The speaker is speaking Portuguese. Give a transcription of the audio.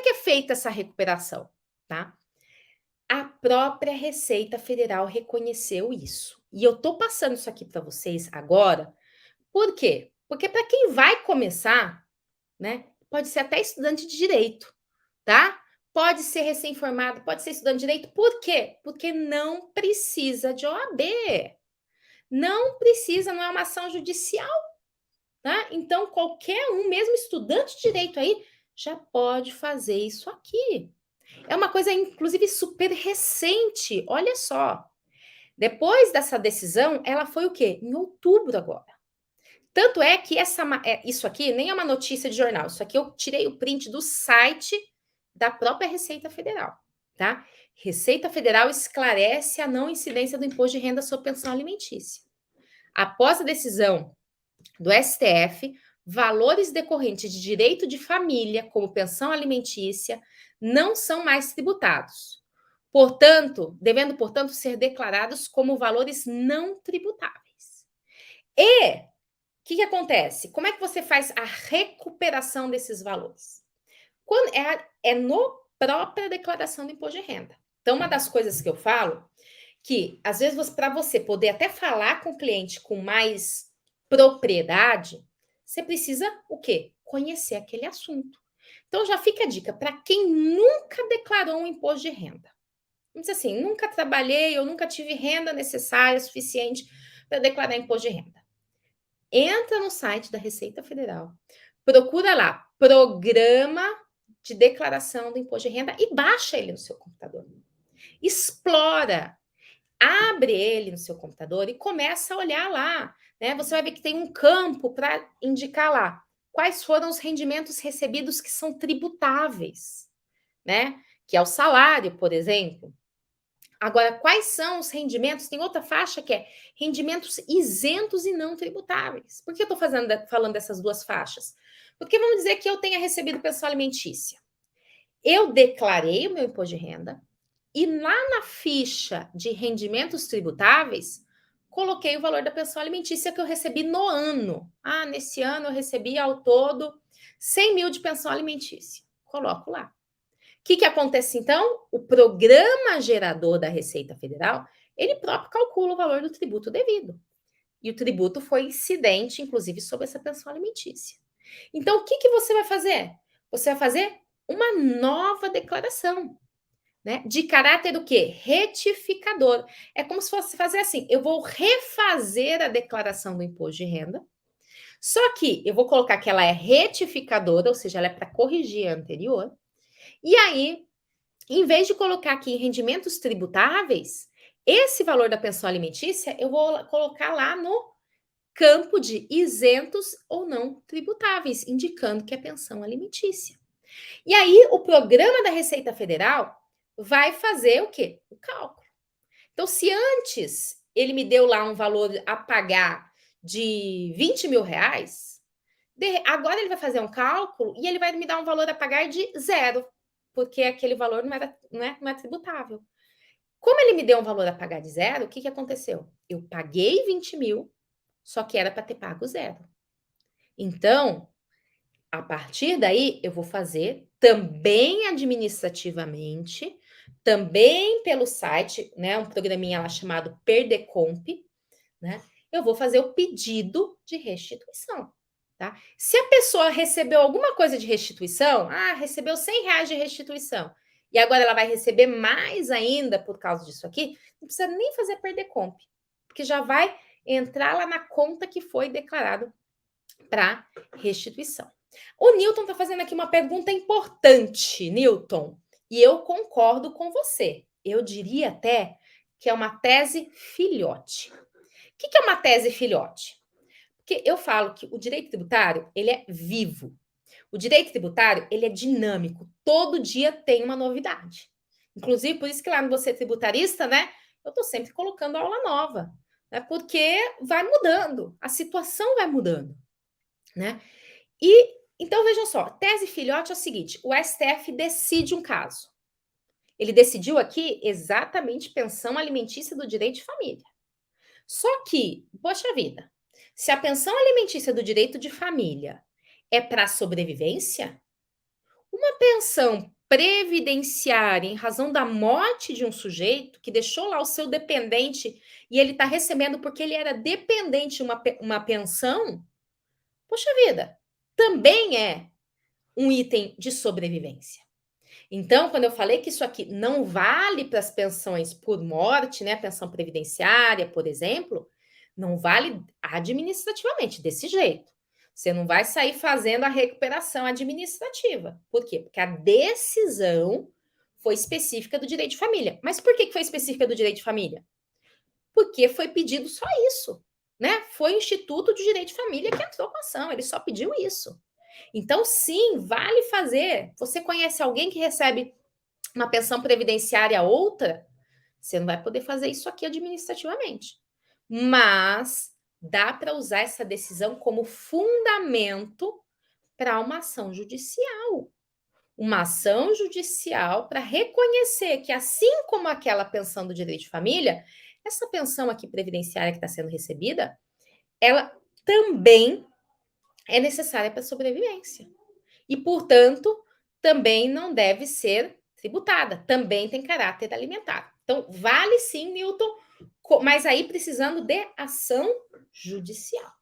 que é feita essa recuperação, tá? A própria Receita Federal reconheceu isso. E eu tô passando isso aqui para vocês agora, por quê? Porque para quem vai começar, né, pode ser até estudante de direito, tá? Pode ser recém-formado, pode ser estudante de direito, por quê? Porque não precisa de OAB. Não precisa, não é uma ação judicial, tá? Então, qualquer um, mesmo estudante de direito aí, já pode fazer isso aqui. É uma coisa, inclusive, super recente. Olha só. Depois dessa decisão, ela foi o quê? Em outubro agora. Tanto é que isso aqui nem é uma notícia de jornal. Isso aqui eu tirei o print do site da própria Receita Federal, tá? Receita Federal esclarece a não incidência do imposto de renda sobre pensão alimentícia. Após a decisão do STF, valores decorrentes de direito de família, como pensão alimentícia, não são mais tributados. Portanto, devendo, ser declarados como valores não tributáveis. E o que acontece? Como é que você faz a recuperação desses valores? Quando é no própria declaração do imposto de renda. Então, uma das coisas que eu falo que, às vezes, para você poder até falar com o cliente com mais propriedade, você precisa o quê? Conhecer aquele assunto. Então, já fica a dica para quem nunca declarou um imposto de renda. Vamos dizer assim, nunca trabalhei, eu nunca tive renda necessária, suficiente para declarar imposto de renda. Entra no site da Receita Federal, procura lá, Programa de Declaração do Imposto de Renda e baixa ele no seu computador. Explora, abre ele no seu computador e começa a olhar lá, né? Você vai ver que tem um campo para indicar lá quais foram os rendimentos recebidos que são tributáveis, né? Que é o salário, por exemplo. Agora, quais são os rendimentos? Tem outra faixa que é rendimentos isentos e não tributáveis. Por que eu estou falando dessas duas faixas? Porque vamos dizer que eu tenha recebido pensão alimentícia. Eu declarei o meu imposto de renda e lá na ficha de rendimentos tributáveis, coloquei o valor da pensão alimentícia que eu recebi no ano. Ah, nesse ano eu recebi ao todo 100 mil de pensão alimentícia. Coloco lá. O que acontece então? O programa gerador da Receita Federal, ele próprio calcula o valor do tributo devido. E o tributo foi incidente, inclusive, sobre essa pensão alimentícia. Então, o que você vai fazer? Você vai fazer uma nova declaração, né? De caráter do quê? Retificador. É como se fosse fazer assim: eu vou refazer a declaração do imposto de renda, só que eu vou colocar que ela é retificadora, ou seja, ela é para corrigir a anterior, e aí em vez de colocar aqui em rendimentos tributáveis, esse valor da pensão alimentícia eu vou colocar lá no campo de isentos ou não tributáveis, indicando que é pensão alimentícia. E aí o programa da Receita Federal vai fazer o quê? O cálculo. Então, se antes ele me deu lá um valor a pagar de 20 mil reais, agora ele vai fazer um cálculo e ele vai me dar um valor a pagar de zero, porque aquele valor não é tributável. Como ele me deu um valor a pagar de zero, o que aconteceu? Eu paguei 20 mil, só que era para ter pago zero. Então, a partir daí, eu vou fazer também administrativamente, também pelo site, né? Um programinha lá chamado Perdecomp, né? Eu vou fazer o pedido de restituição. Tá? Se a pessoa recebeu alguma coisa de restituição, recebeu 100 reais de restituição, e agora ela vai receber mais ainda por causa disso aqui, não precisa nem fazer perder comp, porque já vai entrar lá na conta que foi declarado para restituição. O Newton está fazendo aqui uma pergunta importante, Newton, e eu concordo com você. Eu diria até que é uma tese filhote. O que é uma tese filhote? Porque eu falo que o direito tributário, ele é vivo. O direito tributário, ele é dinâmico. Todo dia tem uma novidade. Inclusive, por isso que lá no Você Tributarista, né, eu estou sempre colocando aula nova, né, porque vai mudando, a situação vai mudando, né? E, então, vejam só, tese filhote é o seguinte, o STF decide um caso. Ele decidiu aqui exatamente pensão alimentícia do direito de família. Só que, poxa vida, se a pensão alimentícia do direito de família é para sobrevivência, uma pensão previdenciária em razão da morte de um sujeito que deixou lá o seu dependente e ele está recebendo porque ele era dependente de uma pensão, poxa vida, também é um item de sobrevivência. Então, quando eu falei que isso aqui não vale para as pensões por morte, né, pensão previdenciária, por exemplo, não vale administrativamente, desse jeito. Você não vai sair fazendo a recuperação administrativa. Por quê? Porque a decisão foi específica do direito de família. Mas por que foi específica do direito de família? Porque foi pedido só isso, né? Foi o Instituto de Direito de Família que entrou com a ação, ele só pediu isso. Então, sim, vale fazer. Você conhece alguém que recebe uma pensão previdenciária outra? Você não vai poder fazer isso aqui administrativamente. Mas dá para usar essa decisão como fundamento para uma ação judicial. Uma ação judicial para reconhecer que, assim como aquela pensão do direito de família, essa pensão aqui previdenciária que está sendo recebida, ela também é necessária para a sobrevivência. E, portanto, também não deve ser tributada, também tem caráter alimentar. Então, vale sim, Newton, mas aí precisando de ação judicial.